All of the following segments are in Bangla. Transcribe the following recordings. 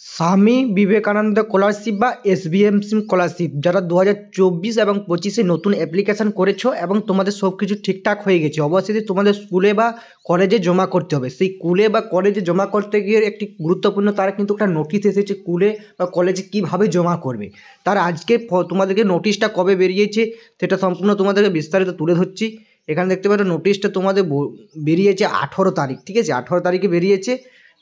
স্বামী বিবেকানন্দ স্কলারশিপ বা এসবিএমসি স্কলারশিপ যারা 2024 এবং 25-এ নতুন অ্যাপ্লিকেশান করেছো এবং তোমাদের সব কিছু ঠিকঠাক হয়ে গেছে, অবশ্যই তোমাদের স্কুলে বা কলেজে জমা করতে হবে। সেই স্কুলে বা কলেজে জমা করতে গিয়ে একটি গুরুত্বপূর্ণ তার কিন্তু একটা নোটিশ এসেছে স্কুলে বা কলেজে কীভাবে জমা করবে। তার আজকে তোমাদেরকে নোটিশটা কবে বেরিয়েছে সেটা সম্পূর্ণ তোমাদেরকে বিস্তারিত তুলে ধরছি। এখানে দেখতে পাচ্ছ নোটিশটা তোমাদের বেরিয়েছে 18 তারিখ, ঠিক আছে, 18 তারিখে বেরিয়েছে,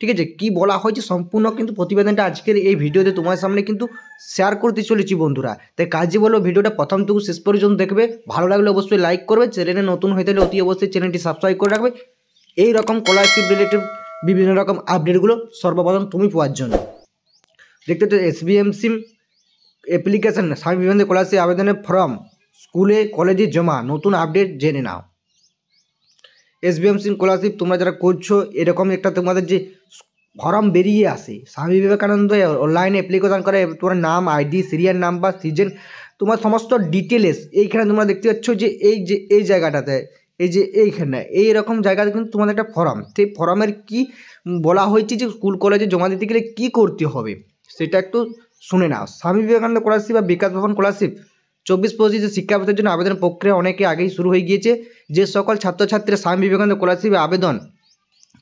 ঠিক আছে। কী বলা হয়েছে সম্পূর্ণ কিন্তু প্রতিবেদনটা আজকের এই ভিডিওতে তোমার সামনে কিন্তু শেয়ার করতে চলেছি বন্ধুরা। তাই কাজে বলো ভিডিওটা প্রথম থেকে শেষ পর্যন্ত দেখবে, ভালো লাগলে অবশ্যই লাইক করবে, চ্যানেলে নতুন হয়ে থাকলে অতি অবশ্যই চ্যানেলটি সাবস্ক্রাইব করে রাখবে এই রকম স্কলারশিপ রিলেটেড বিভিন্ন রকম আপডেটগুলো সর্বপ্রথম তুমি পাওয়ার জন্য। দেখতে তো এসবিএমসি অ্যাপ্লিকেশন স্বামী বিবেকানন্দ স্কলারশিপ আবেদনের ফর্ম স্কুলে কলেজে জমা নতুন আপডেট জেনে নাও। এসবিএমসি স্কলারশিপ তোমরা যারা করছো এরকম একটা তোমাদের যে ফর্ম বেরিয়ে আসে স্বামী বিবেকানন্দ অনলাইনে অ্যাপ্লিকেশন করে, তোমার নাম, আইডি, সিরিয়াল নাম্বার, সিজন, তোমার সমস্ত ডিটেলস এইখানে তোমরা দেখতে পাচ্ছ যে এই জায়গাটাতে এই যে এইখানে এইরকম জায়গাতে কিন্তু তোমাদের একটা ফর্ম, সেই ফর্মের কি বলা হয়েছে যে স্কুল কলেজে জমা দিতে গেলে কী করতে হবে সেটা একটু শুনে নাও। স্বামী বিবেকানন্দ স্কলারশিপ বা বিকাশ ভবন স্কলারশিপ 24-25 শিক্ষাবর্ষের জন্য আবেদন প্রক্রিয়া অনেকে আগেই শুরু হয়ে গিয়েছে। যে সকল ছাত্রছাত্রীরা স্বামী বিবেকানন্দ স্কলারশিপে আবেদন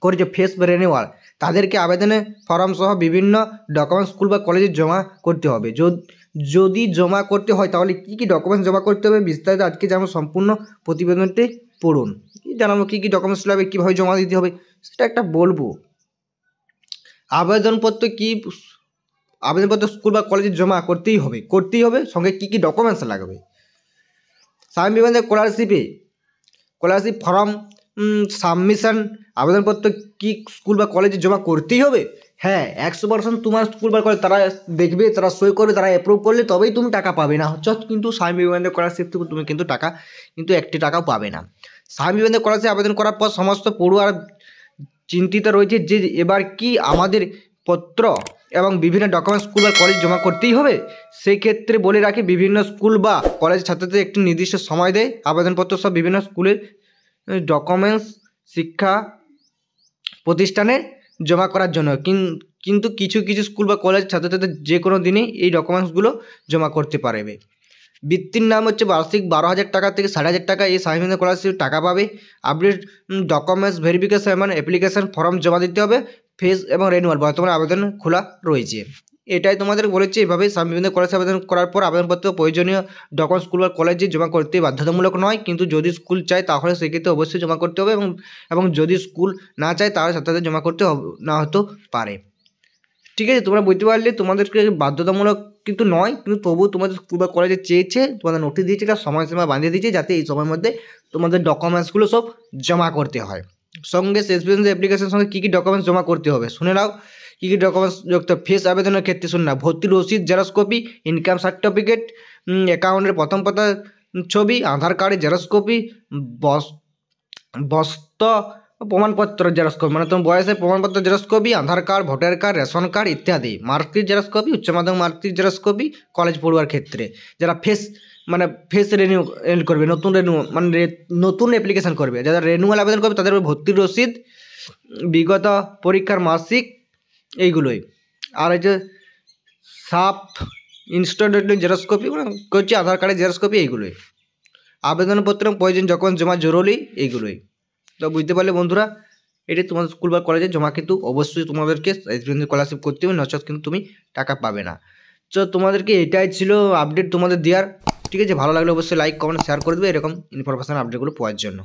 করেছে ফেস রিনিউয়াল তাদেরকে আবেদনে ফর্ম সহ বিভিন্ন ডকুমেন্টস স্কুল বা কলেজে জমা করতে হবে। যদি জমা করতে হয় তাহলে কী কী ডকুমেন্টস জমা করতে হবে বিস্তারিত আজকে যেমন সম্পূর্ণ প্রতিবেদনটি পড়ুন, জানাবো কী কী ডকুমেন্টস লাগবে, কীভাবে জমা দিতে হবে সেটা একটা বলবো। আবেদনপত্র স্কুল বা কলেজে জমা করতেই হবে, সঙ্গে কী কী ডকুমেন্টস লাগবে। Swami Vivekananda scholarship form submission আবেদনপত্র কি স্কুল বা কলেজে জমা করতেই হবে? হ্যাঁ, 100% তোমার স্কুল বা কলেজ তারা দেখবে, তারা সই করবে, তারা অ্যাপ্রুভ করলে তবেই তুমি টাকা পাবে, না হচ্ছে কিন্তু স্বামী বিবেকানন্দ স্কলারশিপ থেকে তুমি কিন্তু টাকা কিন্তু 1 টাকাও পাবে না। স্বামী বিবেকানন্দ স্কলারশিপ আবেদন করার পর সমস্ত পড়ুয়ার চিন্তিত রয়েছে যে এবার কি আমাদের পত্র এবং বিভিন্ন ডকুমেন্টস স্কুল বা কলেজ জমা করতেই হবে। সেই ক্ষেত্রে বলে রাখি বিভিন্ন স্কুল বা কলেজ ছাত্রদের একটি নির্দিষ্ট সময় দেয় আবেদনপত্র সব বিভিন্ন স্কুলের ডকুমেন্টস শিক্ষা প্রতিষ্ঠানে জমা করার জন্য, কিন্তু কিছু কিছু স্কুল বা কলেজ ছাত্রছাত্রীদের যে কোনো দিনই এই ডকুমেন্টসগুলো জমা করতে পারবে। বৃত্তির নাম হচ্ছে বার্ষিক 12,000 টাকা থেকে 60,000 টাকা এই স্বামী বিবেকানন্দ স্কলারশিপ টাকা পাবে। আপডেট ডকুমেন্টস ভেরিফিকেশন এবং অ্যাপ্লিকেশন ফর্ম জমা দিতে হবে। ফেস এবং রিনিউয়াল বর্তমানে আবেদন খোলা রয়েছে। এটাই তোমাদের বলেছে, এভাবে স্বামী বিবেকানন্দ স্কলারশিপ আবেদন করার পর আবেদনপত্র প্রয়োজনীয় ডকুমেন্টস স্কুল বা কলেজে জমা করতে বাধ্যতামূলক নয়, কিন্তু যদি স্কুল চায় তাহলে সেক্ষেত্রে অবশ্যই জমা করতে হবে এবং যদি স্কুল না চায় তাহলে ছাত্রদের জমা করতে না হতেও পারে। ঠিক আছে, তোমরা বুঝতে পারলে তোমাদেরকে বাধ্যতামূলক কিন্তু নয়, কিন্তু তবুও তোমাদের স্কুল বা কলেজে চেয়েছে, তোমাদের নোটিশ দিয়েছে, একটা সময়সীমা বাঁধিয়ে দিয়েছে যাতে এই সময়ের মধ্যে তোমাদের ডকুমেন্টসগুলো সব জমা করতে হয়। সঙ্গে এসবিএমসি অ্যাপ্লিকেশনের সঙ্গে কী কী ডকুমেন্টস জমা করতে হবে শুনে নাও। কী কী ডকুমেন্টস যুক্ত ফিস আবেদনের ক্ষেত্রে শুনে নাও। ভর্তির রসিদ জেরক্স কপি, ইনকাম সার্টিফিকেট, অ্যাকাউন্টের প্রথম পাতার ছবি, আধার কার্ডের জেরক্স কপি, বস্ত প্রমাণপত্র জেরক্স কপি মানে তোমার বয়সের প্রমাণপত্র xerox copy, Aadhaar card, voter card, ration card ইত্যাদি, মার্কশিট জেরক্স কপি, উচ্চ মাধ্যমিক মার্কশিট জেরক্স কপি। কলেজ পড়ুয়ার ক্ষেত্রে যারা ফেস রিনিউ করবে, নতুন অ্যাপ্লিকেশান করবে, যারা রিনিউয়াল আবেদন করবে তাদের ভর্তির রসিদ, বিগত পরীক্ষার মার্কশিট এইগুলোই। আর এই যে সাব ইনস্ট্যান্ট জেরক্স কপি করছে, আধার কার্ডের জেরক্স কপি এইগুলোই। আবেদনপত্র প্রয়োজন যখন জমা জরুরি এইগুলোই। তো বুঝতে পারলে বন্ধুরা, এটি তোমাদের স্কুল বা কলেজে জমা কিন্তু অবশ্যই তোমাদেরকে স্কলারশিপ করতে হবে, নচেত কিন্তু তুমি টাকা পাবে না। তো তোমাদেরকে এটাই ছিল আপডেট তোমাদের দেওয়ার। ঠিক আছে, ভালো লাগলে অবশ্যই লাইক কমেন্ট শেয়ার করে দেবে এরকম ইনফরমেশান আপডেটগুলো পাওয়ার জন্য।